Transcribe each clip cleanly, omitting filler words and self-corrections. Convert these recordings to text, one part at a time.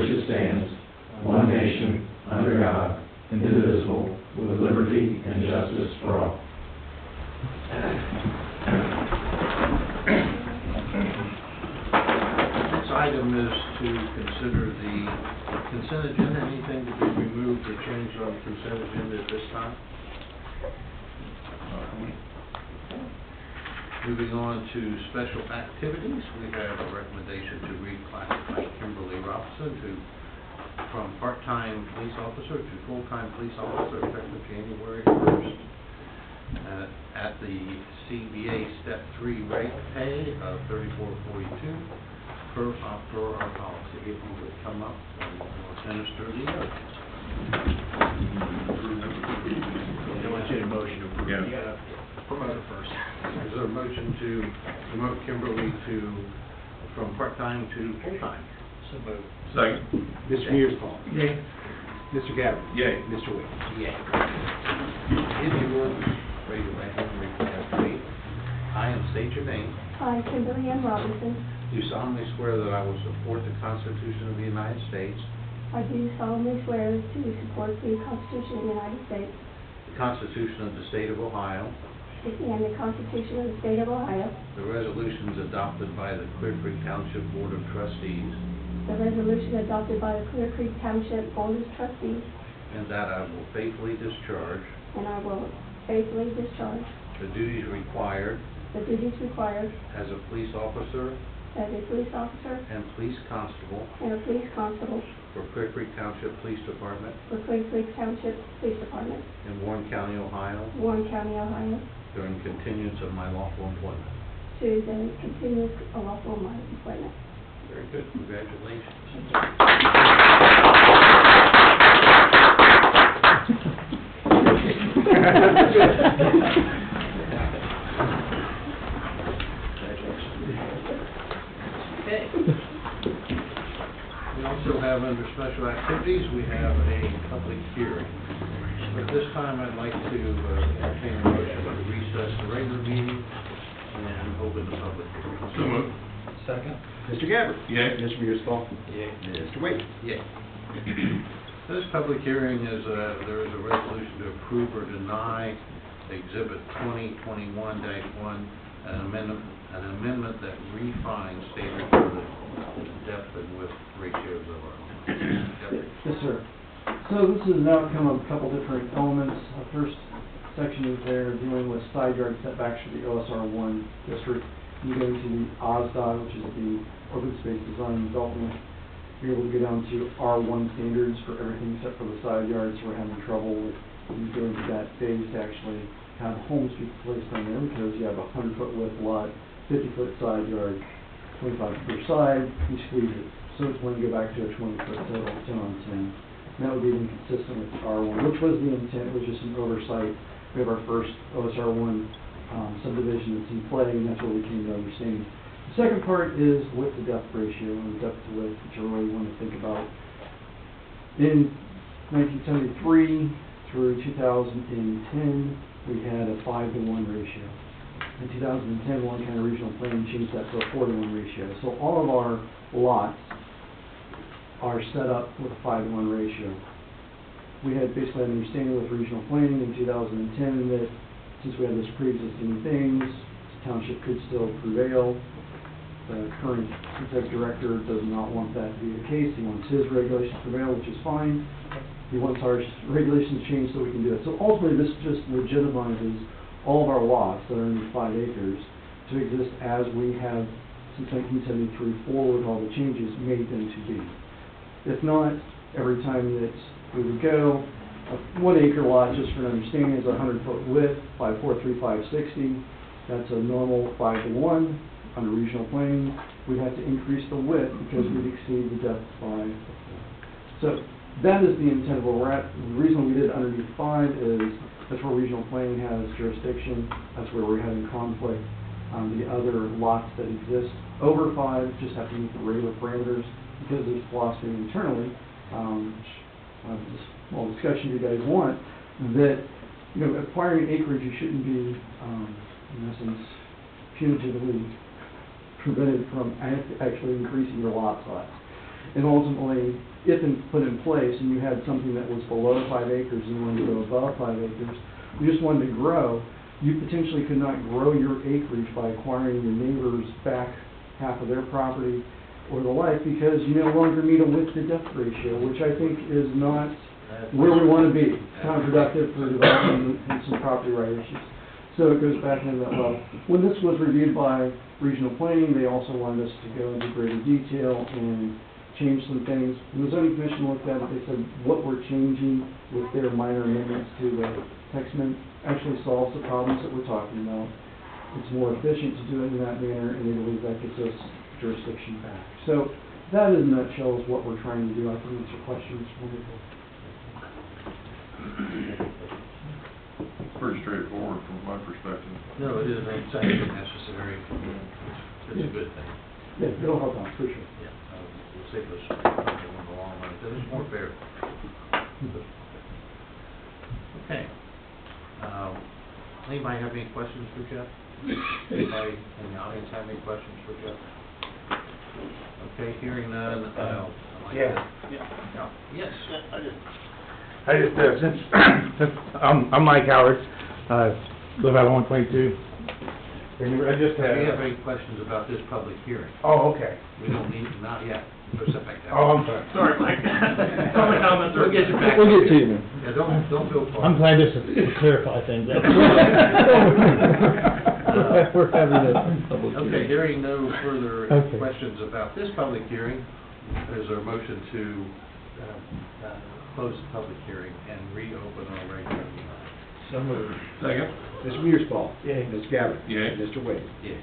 which it stands, one nation, under God, indivisible, with liberty and justice for all. Next item is to consider the consent agenda. Anything to be removed or changed on the consent agenda at this time? Moving on to special activities, we have a recommendation to reclassify Kimberly Robinson from part-time police officer to full-time police officer effective January 1st at the CBA Step 3 rate pay of $34.42 per our policy. If you would come up and administer the oath. I want you to motion to approve. Yeah. You gotta promote it first. Is there a motion to promote Kimberly from part-time to full-time? So moved. Second. Mr. Mearsclaw. Yay. Mr. Gabbard. Yay. Mr. Wick. Yay. If you would, raise your right hand and repeat after me. I, and state your name, I, Kimberly Ann Robinson, do solemnly swear that I will support the Constitution of the United States, I do solemnly swear to support the Constitution of the United States the Constitution of the State of Ohio, and the Constitution of the State of Ohio, the resolutions adopted by the Clear Creek Township Board of Trustees, the resolution adopted by the Clear Creek Township Board of Trustees, and that I will faithfully discharge and I will faithfully discharge the duties required the duties required as a police officer as a police officer and police constable and a police constable for Clear Creek Township Police Department for Clear Creek Township Police Department, in Warren County, Ohio, Warren County, Ohio, during continuance of my lawful employment. to the continuous lawful employment. Very good. Congratulations. Okay. We also have under special activities, we have a public hearing. At this time, I'd like to entertain a motion to recess the regular meeting and open the public hearing. So moved. Second. Mr. Gabbard. Yay. Mr. Mearsclaw. Yay. Mr. Wick. Yay. This public hearing is, there is a resolution to approve or deny Exhibit 2021-1, an amendment that refines standards for the depth and width ratios of our homes. Yes, sir. So this is an outcome of a couple different elements. The first section is there dealing with side yard setbacks for the OSR 1 district. You go to the OSDOT, which is the Open Space Design and Development. You're able to go down to R1 standards for everything except for the side yards. We're having trouble with going to that phase to actually have homes be placed on there because you have a 100-foot width lot, 50-foot side yard, 25 per side, you squeeze it. So it's when you go back to a 20-foot total, 10 on 10. And that would be inconsistent with the R1, which was the intent. It was just an oversight. We have our first OSR 1 subdivision that's in play, and that's where we came to understanding. The second part is width to depth ratio and depth to width, which I really want to think about. In 1973 through 2010, we had a 5-to-1 ratio. In 2010, Warren County Regional Planning changed that to a 4-to-1 ratio. So all of our lots are set up with a 5-to-1 ratio. We had basically an understanding with regional planning in 2010 that since we had this pre-existing things, the township could still prevail. The current executive director does not want that to be the case. He wants his regulations to prevail, which is fine. He wants our regulations changed so we can do it. So ultimately, this just legitimizes all of our lots that are under 5 acres to exist as we have since 1973 forward, all the changes made them to be. If not, every time that we would go, a 1 acre lot, just for an understanding, is a 100-foot width, 543, 560. That's a normal 5-to-1. Under regional planning, we'd have to increase the width because we'd exceed the depth by 4. So that is the intent of where we're at. The reason we did underneath 5 is that's where regional planning has jurisdiction. That's where we're having conflict. The other lots that exist over 5 just have to meet the regular parameters because there's philosophy internally. This small discussion you guys want that acquiring acreage you shouldn't be in essence punitively prevented from actually increasing your lot size. And ultimately, if put in place and you had something that was below 5 acres and you wanted to go above 5 acres, you just wanted to grow, you potentially could not grow your acreage by acquiring your neighbor's back half of their property or the like, because you no longer meet a width to depth ratio, which I think is not where we want to be. Counterproductive for development and some property right issues. So it goes back into that level. When this was reviewed by regional planning, they also wanted us to go into greater detail and change some things. When the zoning commission looked at it, they said what we're changing with their minor amendments to the text amendment actually solves the problems that we're talking about. It's more efficient to do it in that manner, and they believe that gives us jurisdiction back. So that in a nutshell is what we're trying to do. I can answer questions from you. It's pretty straightforward from my perspective. No, it isn't exactly necessary. It's a good thing. Yeah, it'll help out, for sure. Yeah, we'll save us something in the long run, because it's more fair. Okay. Anybody have any questions for Jeff? Anybody in the audience have any questions for Jeff? Okay, hearing none, I'd like to... Yeah. Yes. I just, since I'm Mike Howard, live out on 122. And I just Do you have any questions about this public hearing? Oh, okay. We don't need, not yet. Go sit back down. Oh, I'm sorry. Sorry, Mike. Public comments are... We'll get you back. We'll get to you, man. Yeah, don't feel far. I'm glad this to clarify things. We're having a public hearing. Okay, hearing no further Okay. questions about this public hearing, is there a motion to close the public hearing and reopen our regular meeting? So moved. Second? Mr. Mearsclaw? Yay. Mr. Gabbard? Yay. Mr. Wade? Yeah.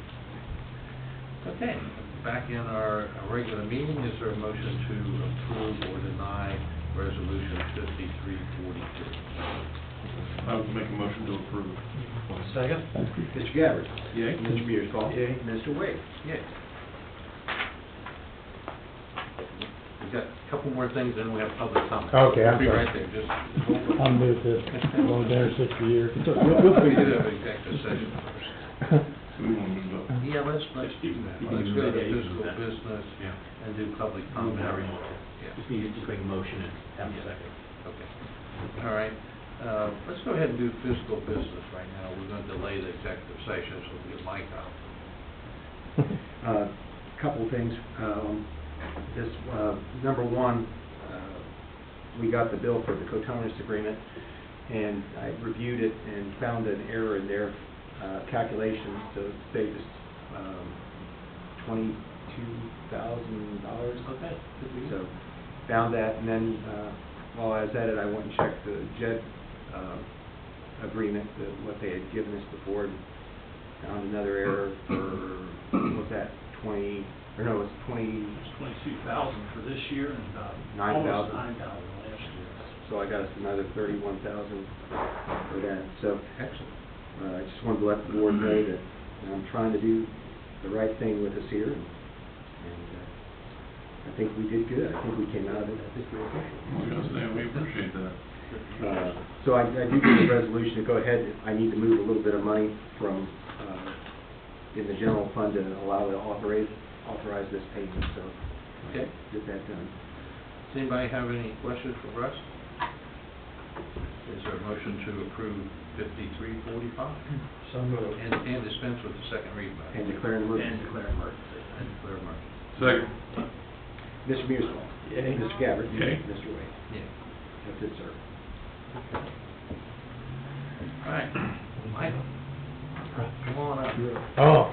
Okay, back in our regular meeting, is there a motion to approve or deny resolution 5343? I would make a motion to approve. Second. Mr. Gabbard? Yay. Mr. Mearsclaw? Yay. Mr. Wade? Yeah. We've got a couple more things, then we have public comment. Okay, I'm Be sorry. right there, just hold for... I'm new to this. I've only been here 60 years. We do have executive session first. We want to move up. Yeah, let's do that. Let's go to physical business and do public comment. Yeah. Just need to bring motion and have a second. Okay. All right. Let's go ahead and do physical business right now. We're going to delay the executive session so we get Mike out. Couple of things. Just, number one, we got the bill for the coterminous agreement, and I reviewed it and found an error in their calculations to save us $22,000. Okay. So, found that, and then while I was at it, I went and checked the JED agreement, what they had given us before, and found another error for, what was that, 20... Or no, it was 22,000 for this year and about 9,000. almost 9,000 last year. So I got us another 31,000 for that. So Excellent. I just wanted to let the board know that I'm trying to do the right thing with us here, and I think we did good. I think we came out of it. I think we were okay. Yes, ma'am, we appreciate that. So I do get the resolution to go ahead. I need to move a little bit of money from in the general fund to allow it to authorize this payment. So Okay. get that done. Does anybody have any questions for Russ? Is there a motion to approve 5345? So moved. And dispense with the second reading? And declare an emergency. And declare emergency. And declare emergency. Second? Mr. Mearsclaw? Yay. Mr. Gabbard? Yay. Mr. Wade? Yeah. That's it, sir. All right. Mike? Come on up. Oh.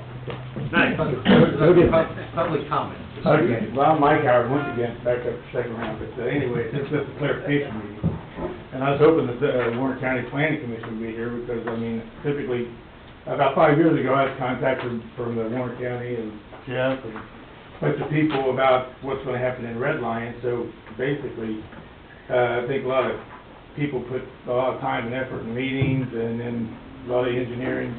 Public comment. Okay, well, I'm Mike Howard, once again, back up for second round, but anyway, since it's a clarification meeting, and I was hoping that the Warren County Planning Commission would be here, because, I mean, typically, about 5 years ago, I was contacted from the Warren County and Jeff and a bunch of people about what's gonna happen in Red Lion, so basically, I think a lot of people put a lot of time and effort in meetings, and then a lot of engineering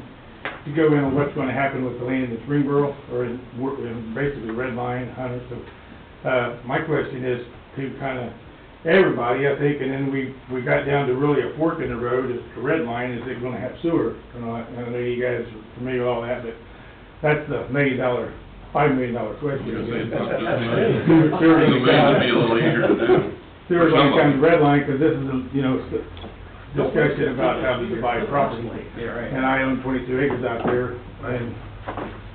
to go in on what's going to happen with the land in Springboro, or in basically Red Lion, Hunter. So my question is to kind of everybody, I think, and then we got down to really a fork in the road as to Red Lion, is it going to have sewer? And I know you guys are familiar with all that, but that's the $1 million $5 million question. Because it's not just money. Sewer It'd be a little easier to do. Sewer's For some gonna of come to them. red line, because this is a, discussion about how to divide property. And I own 22 acres out there, and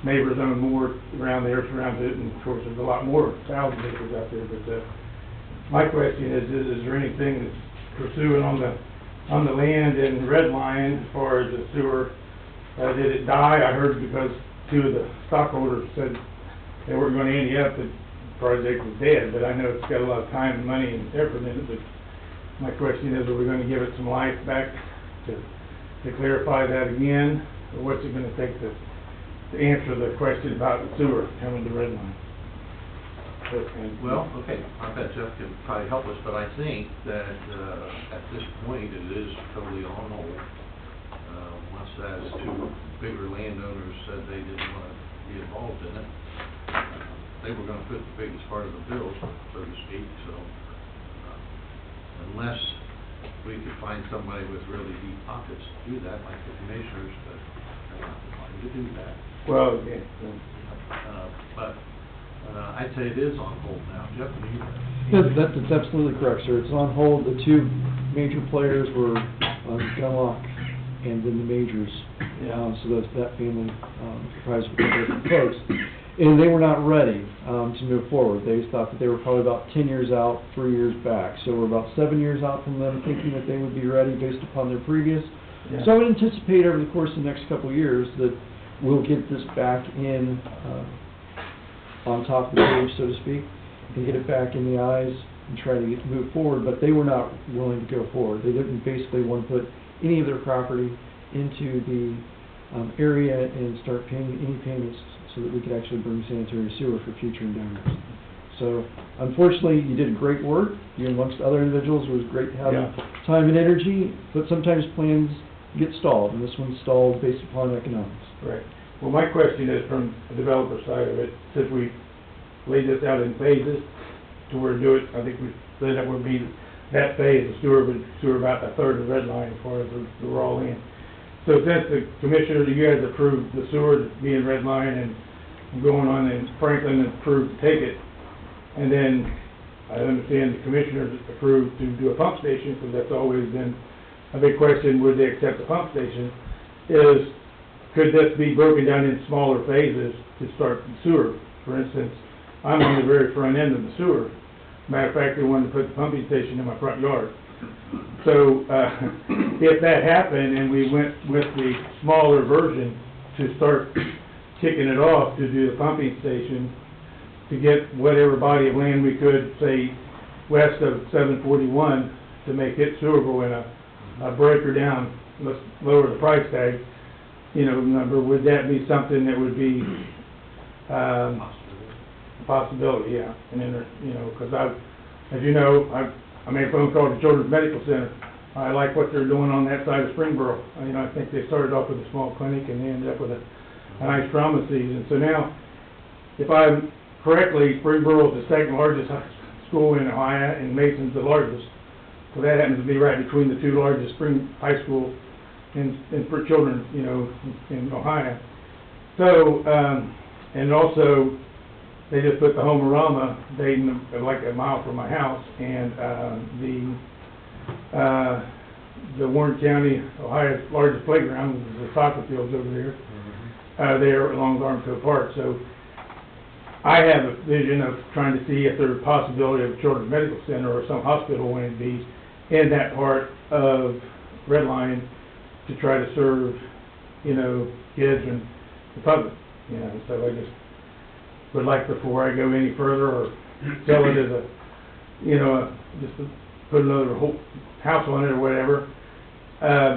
neighbors own more around there, surrounds it, and of course, there's a lot more, 1,000 acres out there, but, my question is there anything that's pursuing on the land in red line as far as the sewer? Did it die? I heard because two of the stockholders said they weren't gonna ante up, the project was dead, but I know it's got a lot of time and money and effort in it, but my question is, are we gonna give it some life back to clarify that again? Or what's it gonna take to answer the question about the sewer coming to red line? Well, okay, I bet Jeff can probably help us, but I think that, at this point, it is totally on hold. Once those two bigger landowners said they didn't want to be involved in it, they were gonna put the biggest part of the bill, so to speak, so, unless we could find somebody with really deep pockets to do that, like the commissioners, but they're not inclined to do that. Well, yeah. But, I'd say it is on hold now. Jeff, do you? That's absolutely correct, sir. It's on hold. The two major players were Gunlock and then the majors. So that's that family comprised of different folks. And they were not ready to move forward. They thought that they were probably about 10 years out, 3 years back. So we're about 7 years out from them thinking that they would be ready based upon their previous. Yeah. So I would anticipate over the course of the next couple of years that we'll get this back in on top of the page, so to speak, and get it back in the eyes and try to move forward. But they were not willing to go forward. They didn't basically want to put any of their property into the area and start paying any payments so that we could actually bring sanitary sewer for future endeavors. So, unfortunately, you did great work. You, amongst other individuals, it was great to have time and energy, but sometimes plans get stalled, and this one stalled based upon economics. Right. Well, my question is from the developer side of it, since we laid this out in phases, to where do it, I think we said that would be that phase, the sewer about a third of the red line as far as the raw land. So since the commissioners, you guys approved the sewer to be in red line and going on, and Franklin approved to take it, and then I understand the commissioners approved to do a pump station, because that's always been a big question, would they accept the pump station, is could this be broken down in smaller phases to start the sewer? For instance, I'm on the very front end of the sewer. Matter of fact, they wanted to put the pumping station in my front yard. So, if that happened and we went with the smaller version to start kicking it off to do the pumping station, to get whatever body of land we could, say, west of 741, to make it sewerable in a breaker down, let's lower the price tag, number, would that be something that would be, a possibility, yeah. And then, because as you know, I made a phone call to Children's Medical Center. I like what they're doing on that side of Springboro. I think they started off with a small clinic and they ended up with a nice trauma season. So now, if I'm correctly, Springboro is the second largest school in Ohio and Mason's the largest. So that happens to be right between the two largest spring high schools and for children, in Ohio. So, and also, they just put the Homerama, Dayton, like a mile from my house, and the Warren County, Ohio's largest playground, the soccer fields over there, there along Armco Park. So I have a vision of trying to see if there's a possibility of a Children's Medical Center or some hospital when it be in that part of Red Line to try to serve, kids and the public, so I just would like, before I go any further or sell it as just to put another whole house on it or whatever,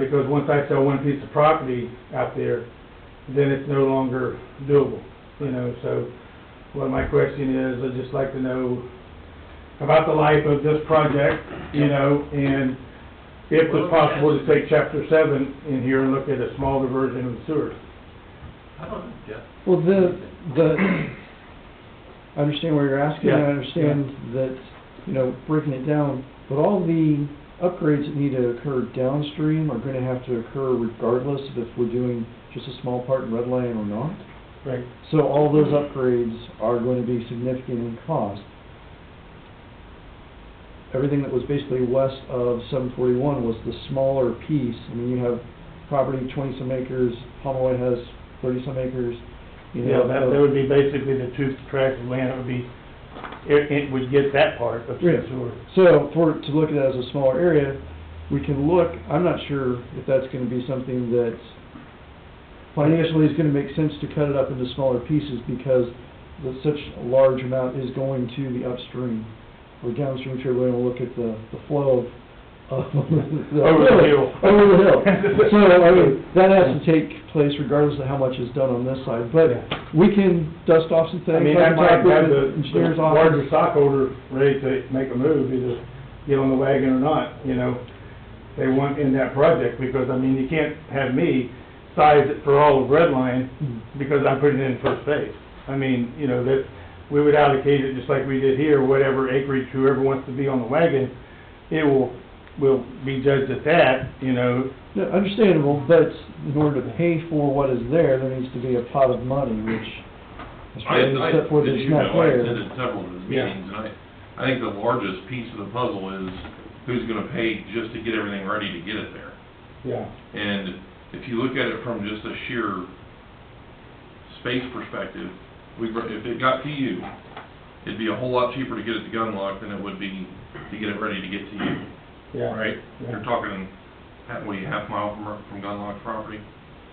because once I sell one piece of property out there, then it's no longer doable, so what my question is, I'd just like to know about the life of this project, and if it's possible to take Chapter 7 in here and look at a smaller version of the sewer. I don't know, Jeff. Well, I understand what you're asking, and I Yeah. understand that, breaking it down, but all the upgrades that need to occur downstream are gonna have to occur regardless of if we're doing just a small part in red line or not. Right. So all those upgrades are going to be significant in cost. Everything that was basically west of 741 was the smaller piece. I mean, you have property 20-some acres, Pomeroy has 30-some acres. You Yeah, know, that would be basically the two tracts of land, it would be, it would get that part of Yeah. the sewer. So to look at it as a smaller area, we can look, I'm not sure if that's gonna be something that financially is gonna make sense to cut it up into smaller pieces because such a large amount is going to the upstream. Or downstream, which we're going to look at the flow of Over the hill. Over the hill. So, I mean, that has to take place regardless of how much is done on this side. But we can dust off some things. I mean, like that might talk with have the the engineer's office. larger stockholder ready to make a move, either get on the wagon or not, you know, they want in that project, because, I mean, you can't have me size it for all of Redline because I'm putting it in first phase. I mean, you know, that, we would allocate it just like we did here, whatever acreage, whoever wants to be on the wagon, it will be judged at that, you know. Yeah, understandable, but in order to pay for what is there, there needs to be a pot of money, which is I, set forth, as it's you not know, I there. attended several of those Yeah. meetings, and I think the largest piece of the puzzle is who's gonna pay just to get everything ready to get it there. Yeah. And if you look at it from just a sheer space perspective, if it got to you, it'd be a whole lot cheaper to get it to Gunlock than it would be to get it ready to get to you, Yeah. right? Yeah. You're talking, what are you, half mile from Gunlock's property,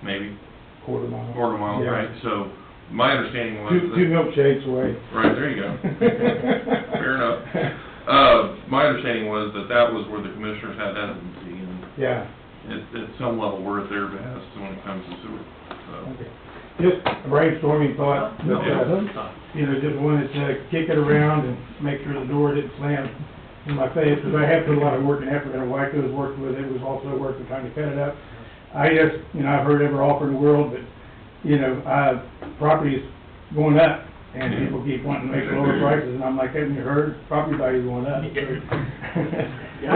maybe? Quarter mile. Quarter mile, Yeah. right? So, my understanding was that... Two milkshakes away. Right, there you go. Fair enough. My understanding was that was where the commissioners had hesitancy, and Yeah. at some level, we're at their behest when it comes to sewer, so. Okay. Just a brainstorming thought, No, that, you know, just wanted to kick it around and make sure the door didn't slam in my face, because I have put a lot of work and effort, and my wife was working with it, was also working trying to cut it up. I just, you know, I've heard every offer in the world, but, you know, property's going up, and people keep wanting to make lower prices, and I'm like, haven't you heard? Property value's going up. Yeah,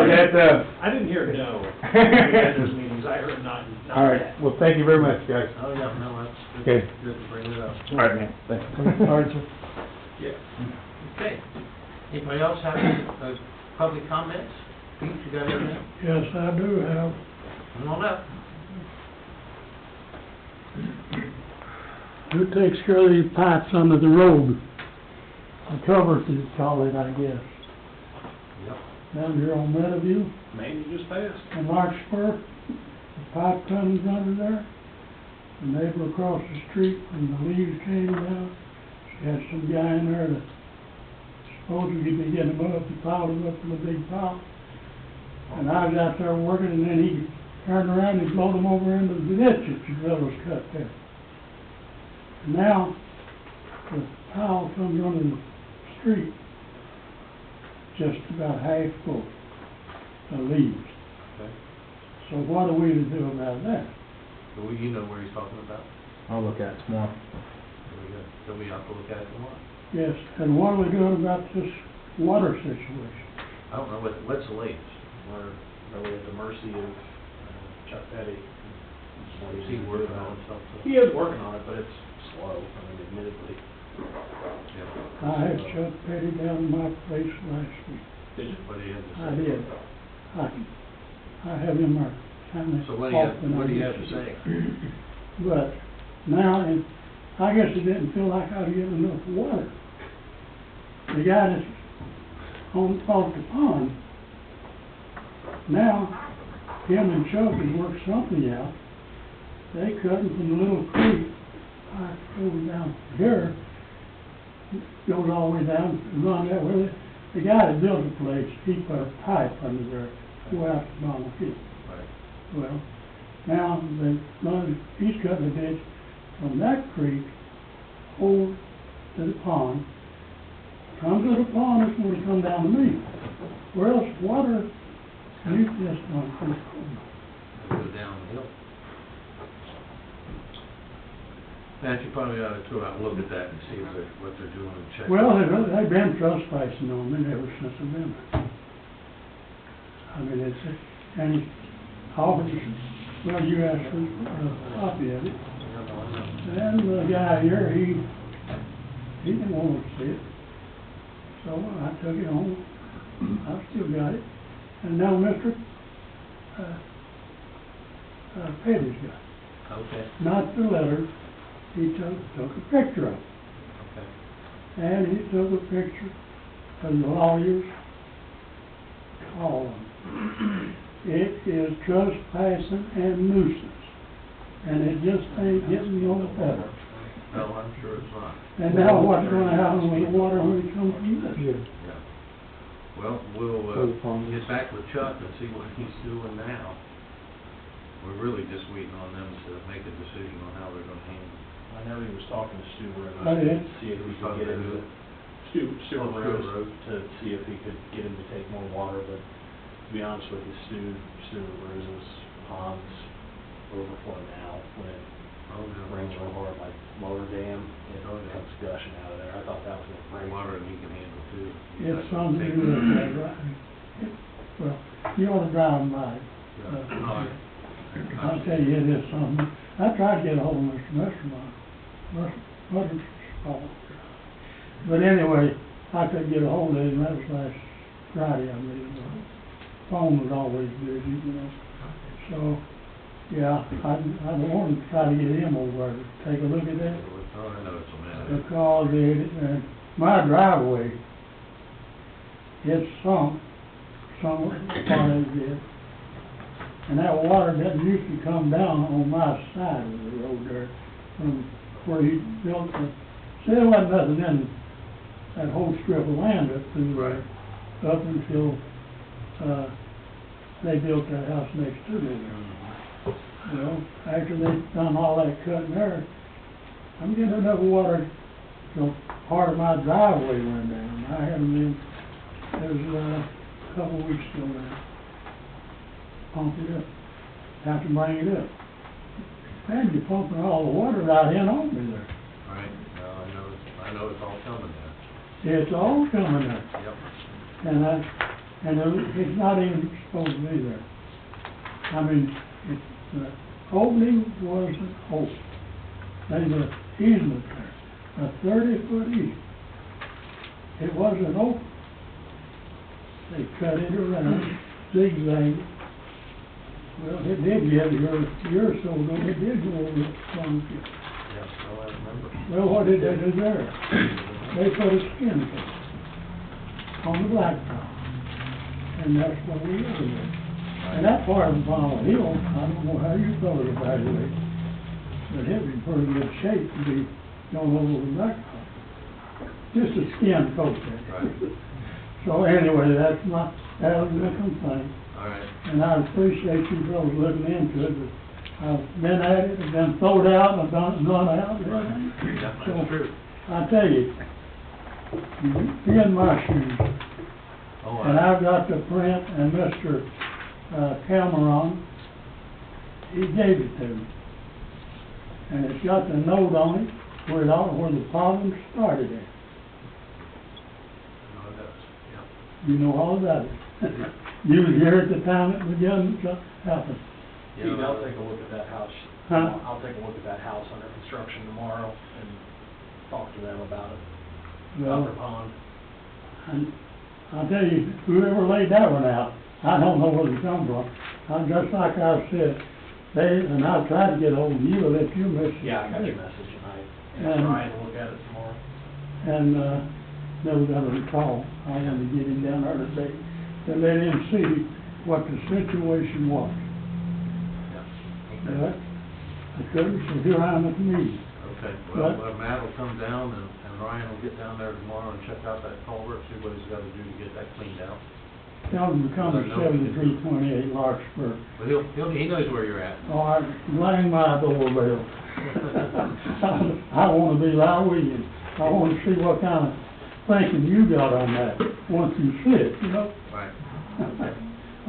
I didn't hear no. We had those Okay. meetings, I heard not All right, that. well, thank you very much, guys. Oh, yeah, no, that's Okay. good to bring it up. All right, man, thanks. All right, sir. Yeah. Okay. Anybody else have any, public comments? Pete, you got anything? Yes, I do have. Come on up. Who takes care of these pipes under the road? The covers, you call it, I guess. Yep. Down here on Meadowview Maybe just passed. and Larkspur, the pipe comes under there. The neighbor across the street, when the leaves came down, she had some guy in there that supposedly be getting them up, he piled them up in a big pile. And I was out there working, and then he turned around and blowed them over into the ditch that the drill was cut there. Now, the pile comes under the street, just about half full of leaves. Okay. So what are we to do about that? So you know where he's talking about? I'll look at it tomorrow. So we have to look at it tomorrow. Yes, and what are we doing about this water situation? I don't know, what's the latest? We're really at the mercy of Chuck Petty. Is he working on something? He is working on it, but it's slow, I mean, admittedly. Yeah. I had Chuck Petty down in my place last week. Did you? What do you have to say? I did. I have him kind of So what do you have to say? But now, and I guess he didn't feel like I'd get enough water. The guy that's off the pond, now, him and Chuck has worked something out. They cut him from the little creek, pipe goes down here, goes all the way down and run that way. The guy that built the place, he put a pipe under there, go out to the bottom of it. Right. Well, now, he's cutting the ditch from that creek over to the pond. Comes to the pond, it's going to come down to me. Where else water, you just don't think. Go down the hill. Matt, you probably ought to go out and look at that and see what they're doing and check. Well, they've been trespassing on me ever since I've been there. I mean, it's, and always, well, you asked for a copy of it. And the guy here, he didn't want to see it. So I took it home. I still got it. And now Mr. Petty's got it. Okay, Not the letter, he took a picture of it. okay. And he took a picture of the lawyer's column. It is trespassing and nuisance, and it just ain't getting no better. No, I'm sure it's not. And now what's gonna happen with the water when it comes from this? Yeah. Well, we'll, get back with Chuck and see what he's doing now. We're really just waiting on them to make a decision on how they're gonna handle it. I know he was talking to Stu Oh, Rose yeah? to see if he could get him to, Stu Rose to see if he could get him to take more water, but to be honest with you, Stu Rose's ponds overflow now when it rains real hard, like Lower Dam, it comes gushing out of there. I thought that was gonna break. Water and he can handle too. It's something to do with that, right? Well, you ought to drive them by. I'll tell you, it is something. I tried to get a hold of Mr. Mutter's but anyway, I couldn't get a hold of him. That was last Friday, I believe. The phone was always busy, you know. So, yeah, I wanted to try to get him over to take a look at that. Oh, I know it's a mess. Because my driveway, it's sunk, some part of it. And that water doesn't usually come down on my side of the road there, from where he built the, see, there wasn't nothing in that whole strip of land up through there, up until, they built that house next to me there. Well, after they done all that cutting there, I'm getting enough water, so part of my driveway went down. I had them in, it was a couple of weeks ago now. Pump it up, have to bring it up. And you're pumping all the water right in on me there. Right, I know it's all coming there. It's all coming there. Yep. And it's not even supposed to be there. I mean, the opening wasn't open. There's an easement there, a 30-foot easement. It wasn't open. They cut it around, zigzag. Well, it did get a year or so ago, it did go over the Plum Creek. Yes, I remember. Well, what did they do there? They put a skin coat on the blacktop, and that's what we live in. And that part of Bonnell Hill, I don't know how you fellows evaluate, but it was in pretty good shape to be going over the blacktop. Just a skin coat there. Right. So anyway, that was a complaint. All right. And I appreciate you fellows looking into it, but I've been at it, I've been thrown out, I've gone out. Yeah, that's true. I tell you, be in my shoes, Oh, and I've got the print, and Mr. Cameron, he gave it to me. And it's got the note on it, where the problem started at. No, it does, yeah. You know all about it. You was here at the time it began to happen. Steve, I'll take a look at that house. Huh? I'll take a look at that house under construction tomorrow and talk to them about it. Well, Copper Pond. and I'll tell you, whoever laid that one out, I don't know where it come from. Just like I said, and I'll try to get hold of you, let you message. Yeah, I got your message tonight. And- And Ryan will look at it tomorrow. And, never got a call. I wanted to get him down there today to let him see what the situation was. But I couldn't, so here I am at the meeting. Okay, well, Matt will come down and Ryan will get down there tomorrow and check out that culvert, see what he's gotta do to get that cleaned out. Tell him to come to 7328 Larkspur. But he knows where you're at. Oh, I rang my doorbell. I wanna be like with you. I wanna see what kind of thinking you got on that, once you see it, you know? Right.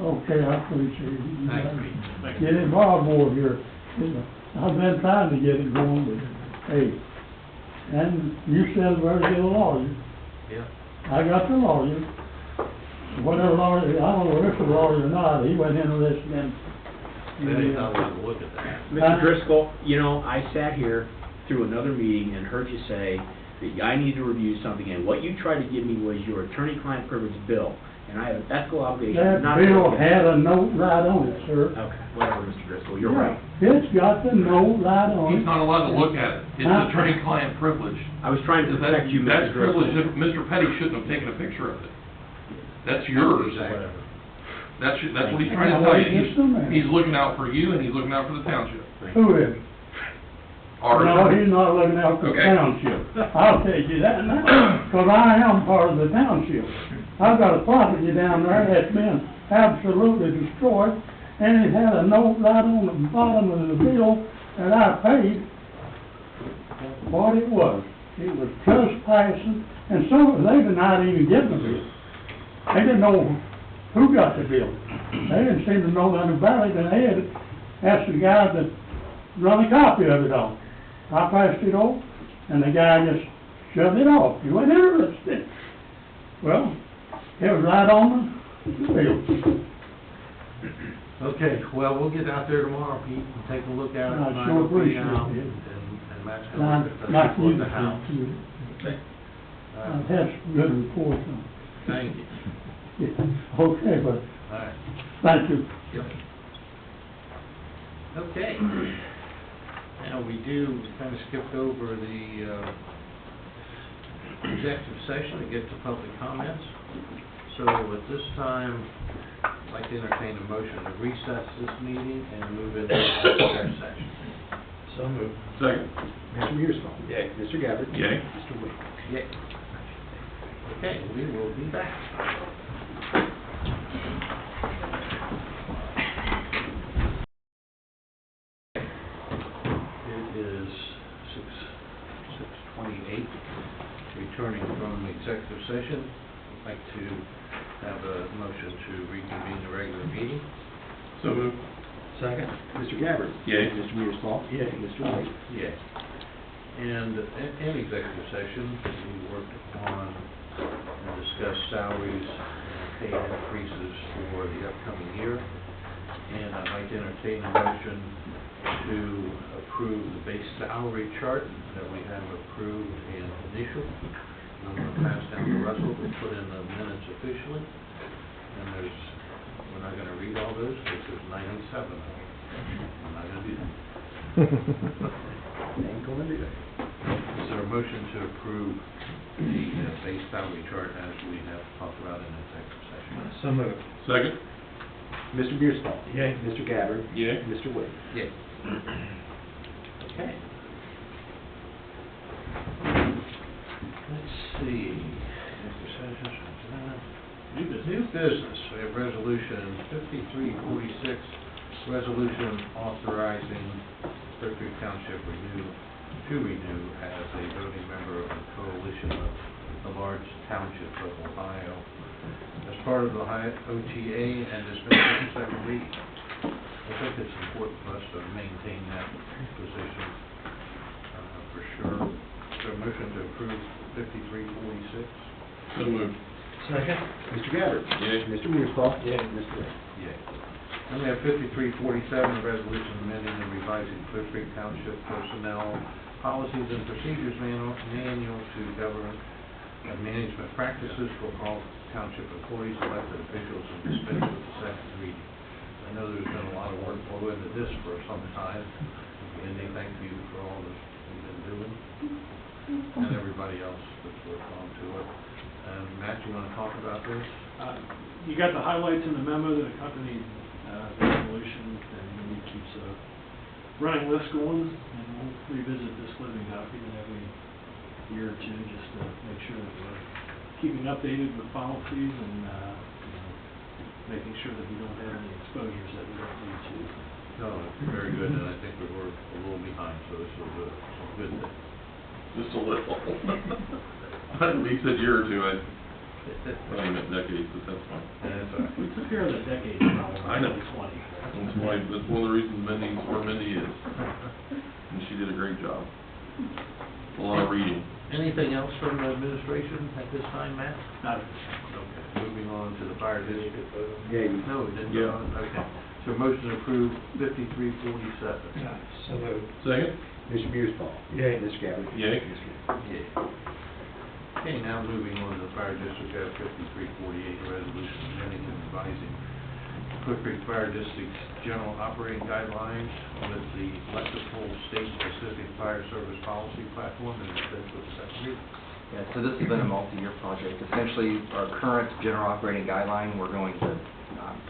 Okay, I appreciate it. Thanks, Pete. Get involved more here. I've been trying to get it going, but, hey, and you said where's the lawyer? Yeah. I got the lawyer. Whatever lawyer, I don't know if it's a lawyer or not, he went into this and Then he's not allowed to look at that. Mr. Driscoll, you know, I sat here through another meeting and heard you say that I need to review something, and what you tried to give me was your attorney-client privilege bill, and I have an ethical obligation That not to bill look at it. had a note right on it, sir. Okay, whatever, Mr. Driscoll, you're Yeah, right. It's got the note right on it. He's not allowed to look at it. It's attorney-client privilege. I was trying to That- protect you, That's Mr. Driscoll. privilege. Mr. Petty shouldn't have taken a picture of it. That's yours. Exactly. That's what he's trying to Now, tell wait you. just a minute. He's looking out for you, and he's looking out for the township. Who is? Our No, attorney. he's not looking out for the Okay. township. I'll tell you that now, because I am part of the township. I've got a property down there that's been absolutely destroyed, and it had a note right on the bottom of the bill that I paid what it was. It was trespassing, and they denied even getting the bill. They didn't know who got the bill. They didn't seem to know nothing about it, and they had asked the guy to run a copy of it off. I passed it off, and the guy just shoved it off. He wasn't interested. Well, it was right on the bill. Okay, well, we'll get out there tomorrow, Pete, and take a look at it. I tonight. sure I'll be appreciate out, it. And Matt's And gonna look at I'd like the you the to house. I've had some good reports on Thank you. it. Yeah, okay, but All right. thank you. Yep. Okay. Now, we kind of skipped over the executive session to get to public comments. So at this time, I'd like to entertain a motion to recess this meeting and move into executive session. So moved. Second. Mr. Mearsclaw? Yay. Mr. Gabbard? Yay. Mr. Wade? Yay. Okay, we will be back. It is 6:28. Returning from executive session, I'd like to have a motion to reconvene the regular meeting. So moved. Second. Mr. Gabbard? Yay. Mr. Mearsclaw? Yay. Mr. Wade? Yes. And in executive session, we worked on and discussed salaries and pay increases for the upcoming year. And I'd like to entertain a motion to approve the base salary chart that we have approved and initialed. I'm going to pass down to Russell to put in the minutes officially. And we're not going to read all those because there's 97 of them. I'm not going to do that. Ain't gonna do that. Is there a motion to approve the base salary chart as we have talked about in executive session? So moved. Second. Mr. Mearsclaw? Yay. Mr. Gabbard? Yay. Mr. Wade? Yes. Okay. Let's see. New business, we have resolution 5346, resolution authorizing Clear Creek Township to renew as a voting member of the coalition of the large townships of Ohio. As part of the Ohio OTA and dispensing second read, I think it's important for us to maintain that position for sure. Is there a motion to approve 5346? So moved. Second. Mr. Gabbard? Yay. Mr. Mearsclaw? Yay. Mr. Wade? Yay. Then we have 5347, a resolution amending and revising Clear Creek Township Personnel Policies and Procedures Manual to govern management practices for all township employees, elected officials, and dispense with the second reading. I know there's been a lot of work go into this for some time. Wendy, thank you for all this you've been doing, and everybody else that's worked on to it. Matt, you want to talk about this? You got the highlights in the memo that accompanied the resolution, and we keeps a running list going, and we'll revisit this living document every year or two, just to make sure that we're keeping updated with policies and, making sure that we don't have any exposures that we don't need to. No, very good, and I think we were a little behind, so this was a good thing. Just a little. He said year or two, I meant decades, but that's fine. That's all right. We took care of the decade problem I know. in 2020. That's one of the reasons Mindy's where Mindy is. And she did a great job. A lot of reading. Anything else from the administration at this time, Matt? Not Okay, moving on to the fire district. Yay. No, we didn't. Yeah. Okay. So motion to approve 5347. So moved. Second? Mr. Mearsclaw? Yay. Mr. Gabbard? Yay. Mr. Wade? Yeah. Okay, now moving on to the Fire District, we have 5348, resolution amending and revising Quick Creek Fire District's general operating guidelines with the electrical state-specific fire service policy platform, and dispense with the second reading. Yeah, so this has been a multi-year project. Essentially, our current general operating guideline, we're going to,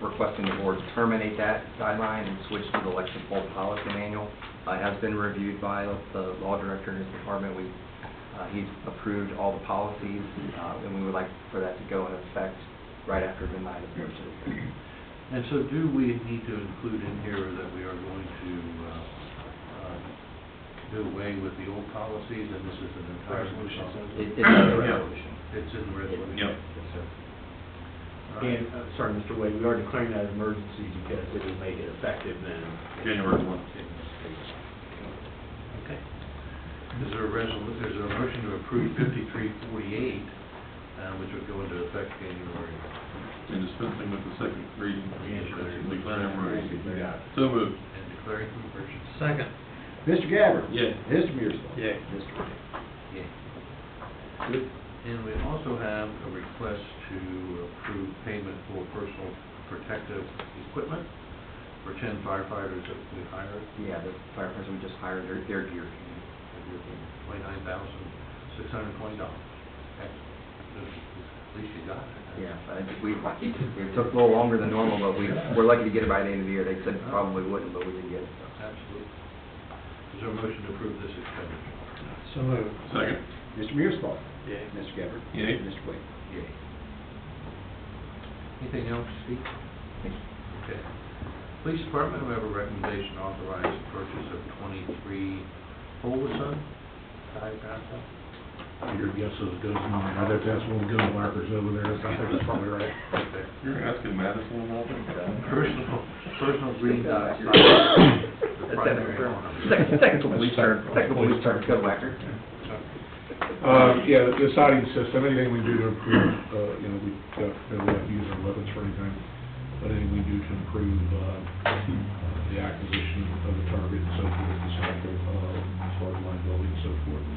requesting the board terminate that guideline and switch to the electrical policy manual. It has been reviewed by the law director in his department. He's approved all the policies, and we would like for that to go into effect right after midnight of Thursday. And so do we need to include in here that we are going to do away with the old policies, and this is an entire resolution? It's in the resolution. It's in the resolution? Yep. Yes, sir. All right. And, sorry, Mr. Wade, we are declaring that an emergency because it will make it effective then. January 1. Okay. Is there a motion to approve 5348, which would go into effect January? And dispensing with the second reading. Declaring emergency. You got it. So moved. And declaring for emergency. Second. Mr. Gabbard? Yay. Mr. Mearsclaw? Yay. Mr. Wade? Yeah. Good. And we also have a request to approve payment for personal protective equipment for 10 firefighters that we hired, Yeah, the firefighters we just hired, their gear came in. $29,620. At least you got it. Yeah, but it took a little longer than normal, but we're lucky to get it by the end of the year. They said probably wouldn't, but we did get it. Absolutely. Is there a motion to approve this expenditure? So moved. Second? Mr. Mearsclaw? Yay. Mr. Gabbard? Yay. Mr. Wade? Yay. Anything else, Steve? Okay. Police Department, we have a recommendation to authorize the purchase of 23 Olson Guy Panther. Your guess is as good as mine. I bet that's one of the gun whackers over there. I think that's probably right. Okay. You're asking Madison about that? Personal green dot. Technical police term, code whacker. Yeah, the sighting system, anything we do to improve, we have to use our weapons for anything, but anything we do to improve, the acquisition of the target and so forth, the cycle, as far as liability and so forth.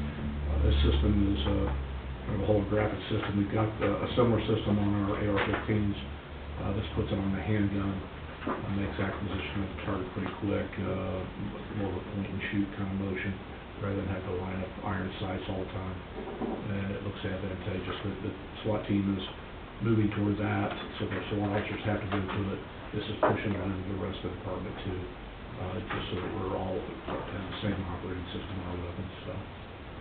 This system is, kind of a holographic system. We've got a similar system on our AR-15s. This puts it on the handgun, makes acquisition of the target pretty quick, more of a point and shoot kind of motion, rather than have to line up iron sights all the time. And it looks advantageous. The SWAT team is moving toward that, so the SWAT officers have to go to it. This is pushing on into the rest of the department too, just so that we're all in the same operating system on our weapons, so.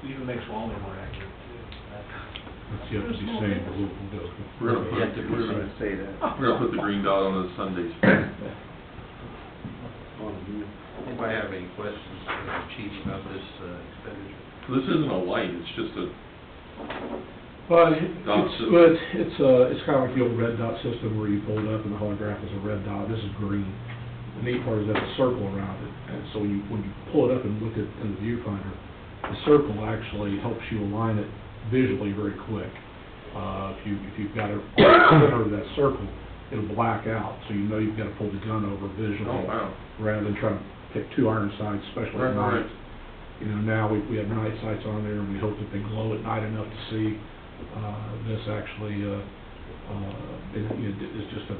It even makes Wally more accurate, too. It's yet to be seen, but we'll go. We're gonna Yet to be we're seen. gonna Say that. we're gonna put the green dot on those Sundays. Anybody have any questions, Chief, about this expenditure? This isn't a light, it's just a Well, Dot system. it's kind of like the old red dot system where you pull it up and the holograph is a red dot. This is green. The neat part is there's a circle around it, and so when you pull it up and look at in the viewfinder, the circle actually helps you align it visually very quick. If you've got it on the center of that circle, it'll black out, so you know you've got to pull the gun over visually. Oh, wow. Rather than trying to pick two iron sights, especially at Right. night. Now we have night sights on there, and we hope that they glow at night enough to see. This actually is just a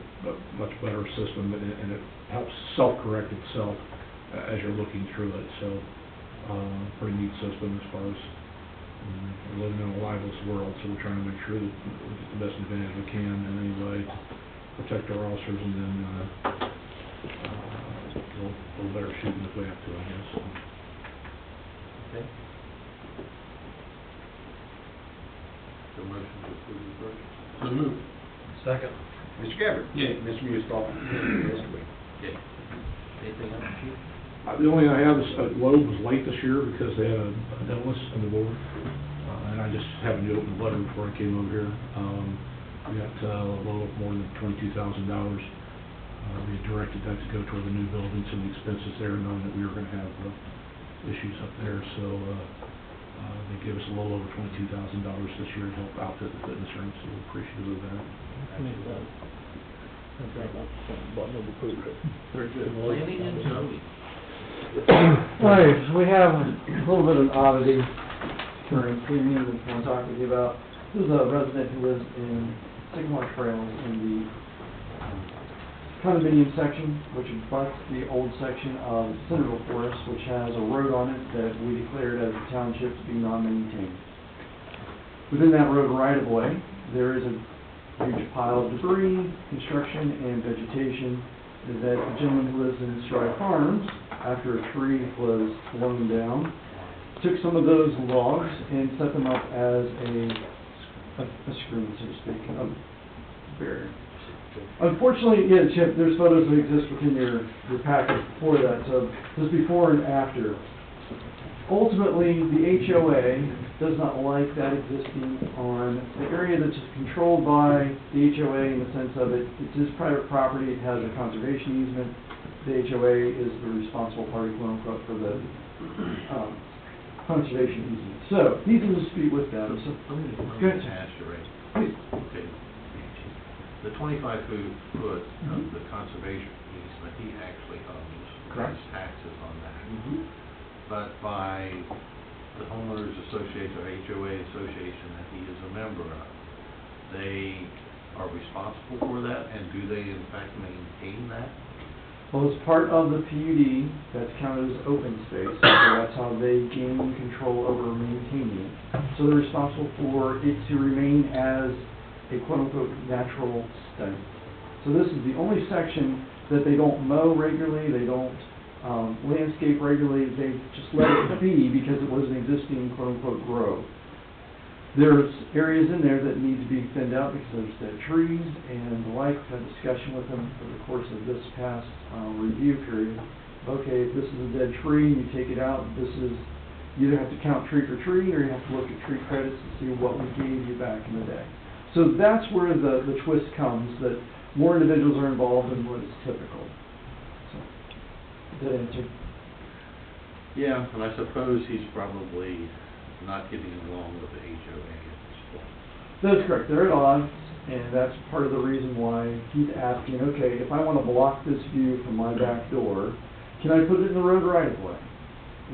much better system, and it helps self-correct itself as you're looking through it. So, pretty neat system as far as we're living in a liveless world, so we're trying to make sure that we get the best advantage we can in any way to protect our officers, and then a little better shooting if we have to, I guess. Okay. The motion to approve the purchase? So moved. Second. Mr. Gabbard? Yay. Mr. Mearsclaw? Mr. Wade? Yay. Anything else, Chief? The only thing I have is, Loeb was late this year because they had an illness on the board, and I just happened to open the letter before I came over here. We got a little more than $22,000. We had directed that to go toward the new building, some expenses there, knowing that we were going to have issues up there, so they gave us a little over $22,000 this year to help outfit the fitness room, so we're appreciative of that. Very good. Planning and zoning. All right, so we have a little bit of oddity during cleaning that I want to talk with you about. This is a resident who lives in Sycamore Trails in the condominium section, which abuts the old section of Centerville Forest, which has a road on it that we declared as a township to be non-maintained. Within that road right-of-way, there is a huge pile of debris, construction, and vegetation that the gentleman who lives in Strive Farms, after a tree was blown down, took some of those logs and set them up as a screen, so to speak, a barrier. Unfortunately, yeah, Chip, there's photos that exist within your package before that, so this before and after. Ultimately, the HOA does not like that existing on the area that's controlled by the HOA in the sense of it's his private property, it has a conservation easement. The HOA is the responsible party, quote unquote, for the conservation easement. So, he's in dispute with them. So, Let me go ahead. ask you, Ray. Please. Okay. The 25-foot of the conservation easement, he actually owns. Correct. Pays taxes on that. But by the homeowners association or HOA association that he is a member of, they are responsible for that, and do they in fact maintain that? Well, as part of the PUD, that's counted as open space, so that's how they gain control over maintaining it. So they're responsible for it to remain as a quote-unquote natural state. So this is the only section that they don't mow regularly, they don't landscape regularly, they just let it be because it was an existing quote-unquote grove. There's areas in there that need to be thinned out because there's dead trees and the like. I've had a discussion with them over the course of this past review period. Okay, if this is a dead tree, you take it out, this is, you either have to count tree for tree or you have to look at tree credits to see what we gave you back in the day. So that's where the twist comes, that more individuals are involved than what is typical. So, did that answer? Yeah, and I suppose he's probably not getting along with the HOA at this point. That's correct. They're at odds, and that's part of the reason why he's asking, okay, if I want to block this view from my back door, can I put it in the road right-of-way?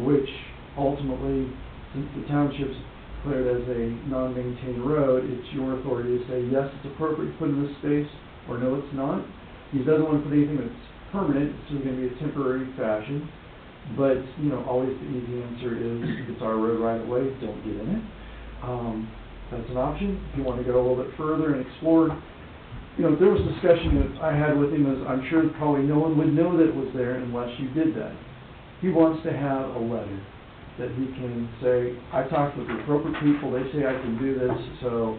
Which ultimately, since the township's declared as a non-maintained road, it's your authority to say, yes, it's appropriate to put in this space, or no, it's not. He doesn't want to put anything that's permanent, it's just going to be a temporary fashion. But, you know, always the easy answer is, if it's our road right-of-way, don't get in it. That's an option. If you want to go a little bit further and explore, you know, there was discussion that I had with him, as I'm sure probably no one would know that it was there unless you did that. He wants to have a letter that he can say, I talked with the appropriate people, they say I can do this, so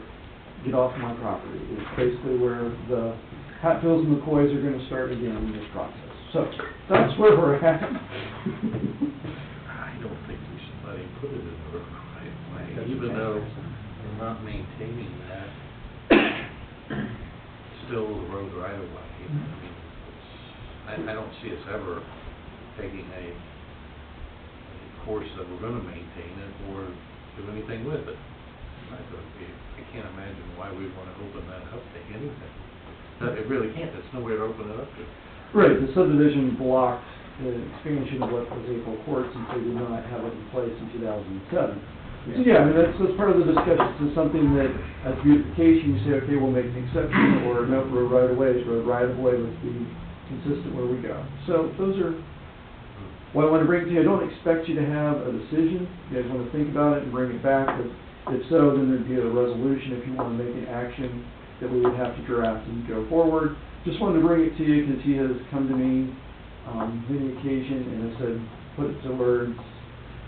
get off my property. It's basically where the Hatfields and McCoys are going to start again in this process. So, that's where we're at. I don't think we should let him put it in the road right-of-way, even though we're not maintaining that. Still the road right-of-way. I mean, I don't see us ever taking a course that we're going to maintain it or do anything with it. I can't imagine why we'd want to open that up to anything. It really can't. There's nowhere to open it up to. Right, the subdivision blocked the expansion of what was April Court since they did not have it in place in 2007. So yeah, I mean, that's part of the discussion. It's something that, as beautification, you say, okay, we'll make an exception, or no, road right-of-way, road right-of-way would be consistent where we go. So those are what I want to bring to you. I don't expect you to have a decision. You guys want to think about it and bring it back. If so, then there'd be a resolution if you want to make an action that we would have to draft and go forward. Just wanted to bring it to you because he has come to me on many occasions and has said, put it to words,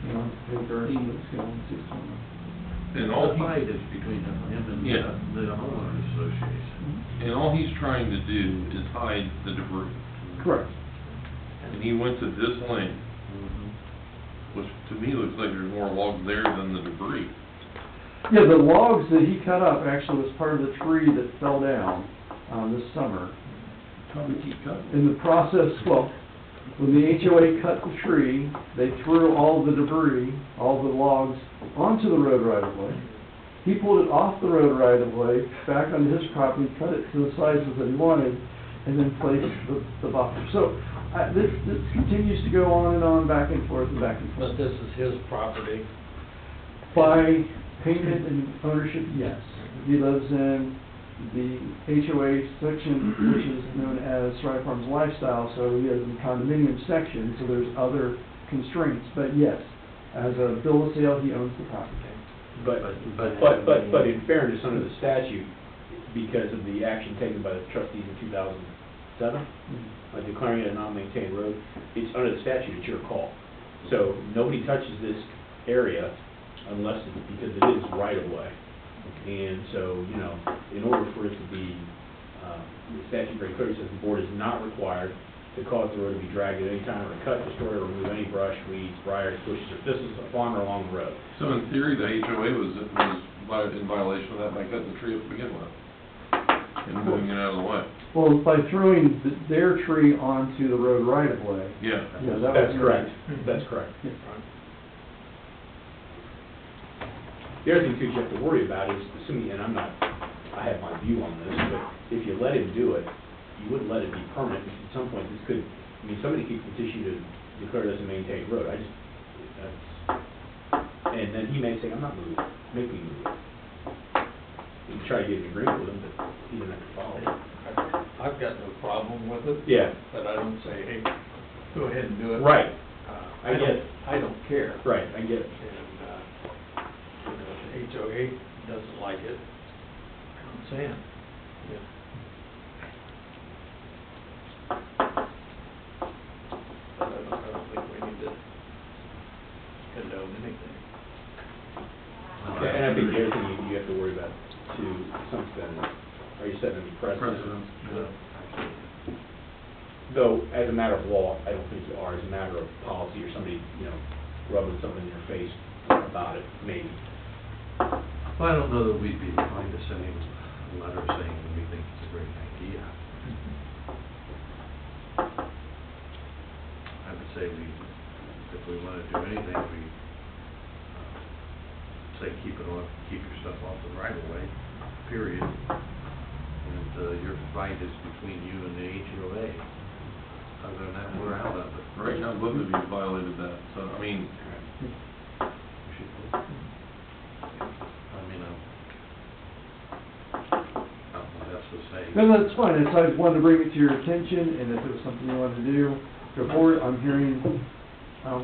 you know, paper, and let's go and see what's going on. And all The fight is between him and the homeowners association. And all he's trying to do is hide the debris. Correct. And he went to this length, which to me looks like there's more logs there than the debris. Yeah, the logs that he cut up actually was part of the tree that fell down this summer. In the process, well, when the HOA cut the tree, they threw all the debris, all the logs, onto the road right-of-way. He pulled it off the road right-of-way, back onto his property, cut it to the sizes that he wanted, and then place the buffer. So, this continues to go on and on, back and forth and back and forth. But this is his property. By payment and ownership, yes. He lives in the HOA section, which is known as Thrive Farms Lifestyle, so he has the condominium section, so there's other constraints. But yes, as a bill of sale, he owns the property. But in fairness, under the statute, because of the action taken by the trustees in 2007, declaring it a non-maintained road, it's under the statute, it's your call. So nobody touches this area unless it's because it is right of way. And so, you know, in order for it to be, the statute very clearly says the board is not required to cause the road to be dragged at any time, or cut, destroy, or remove any brush, weeds, briars, bushes, or this is on or along the road. So in theory, the HOA was in violation of that by cutting the tree up to begin with, and moving it out of the way. Well, by throwing their tree onto the road right of way. Yeah. Yeah, that That's was- correct, that's correct. Yeah. The other thing too you have to worry about is, assuming, and I have my view on this, but if you let him do it, you wouldn't let it be permanent, because at some point this could, I mean, somebody could petition to declare it as a maintained road, and then he may say, I'm not moving, make me move it. You can try to get an agreement with him, but he doesn't have to follow it. I've got no problem with it. Yeah. But I don't say, hey, go ahead and do it. Right. I get it. I don't care. Right, I get it. And, you know, if the HOA doesn't like it, I don't say it. Yeah. But I don't think we need to condone anything. And I think the other thing you have to worry about to some extent is, are you setting any precedent? Though, as a matter of law, I don't think you are, as a matter of policy, or somebody, you know, rubbing something in your face about it, maybe. Well, I don't know that we'd be inclined to send him a letter saying we think it's a great idea. I would say if we want to do anything, we say keep your stuff off the right of way, period. And your fight is between you and the HOA. Other than that, we're out of it. Right now, both of you violated that, so, I mean, I don't know what else to say. No, that's fine. It's, I wanted to bring it to your attention, and if it was something you wanted to do, go forward. I'm hearing,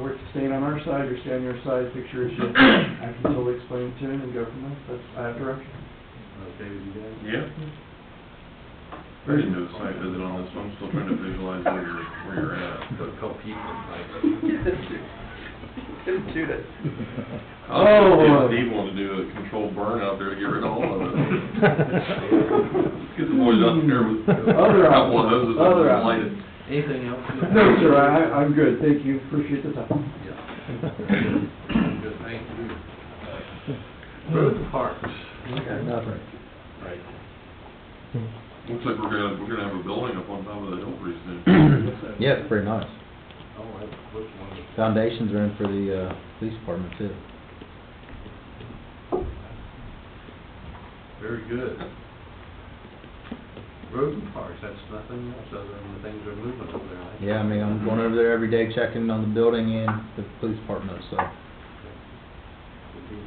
we're staying on our side, you're staying on your side, fix your issue. I can totally explain it to him and go from there. That's, I have direction. Okay with you guys? yeah. I didn't do a site visit on this one, I'm still trying to visualize where you're at. Go call people and fight. Didn't shoot it. Oh, Steve wanted to do a controlled burn out there to get rid of all of it. Get the boys out there with a couple of hoses and light it. Anything else? No, sir, I'm good. Thank you. Appreciate the time. Yeah. Good, thank you. Road and parks. Okay, nothing. Right. Looks like we're gonna have a building up on top of the hill pretty soon. Yeah, it's pretty nice. Oh, that looks wonderful. Foundations are in for the, police department too. Very good. Road and parks, that's nothing else other than the things are moving over there, right? Yeah, I mean, I'm going over there every day checking on the building and the police department, so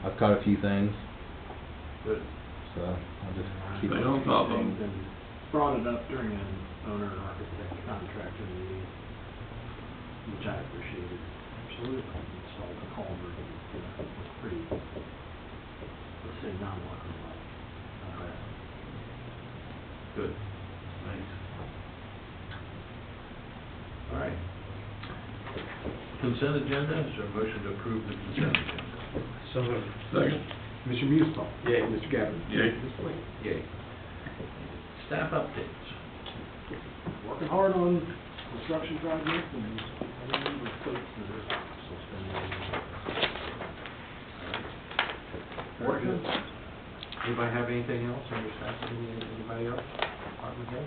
I've caught a few things, Good. so I'll just keep Stay it. on top of And them. brought it up during an owner and architect contractor meeting, which I appreciated. Absolutely. Installed the culvert, you know, it was pretty, let's say, non-working like, not bad. Good. Nice. All right. Consent agenda, is there a motion to approve the consent agenda? So moved. Second. Mr. Musel. Yay. Mr. Gabbard. Yay. Mr. Lee. Yay. Staff updates. Working hard on construction project and everything with folks that are, so spending. Working. Anybody have anything else on your staff, anybody else? Department heads?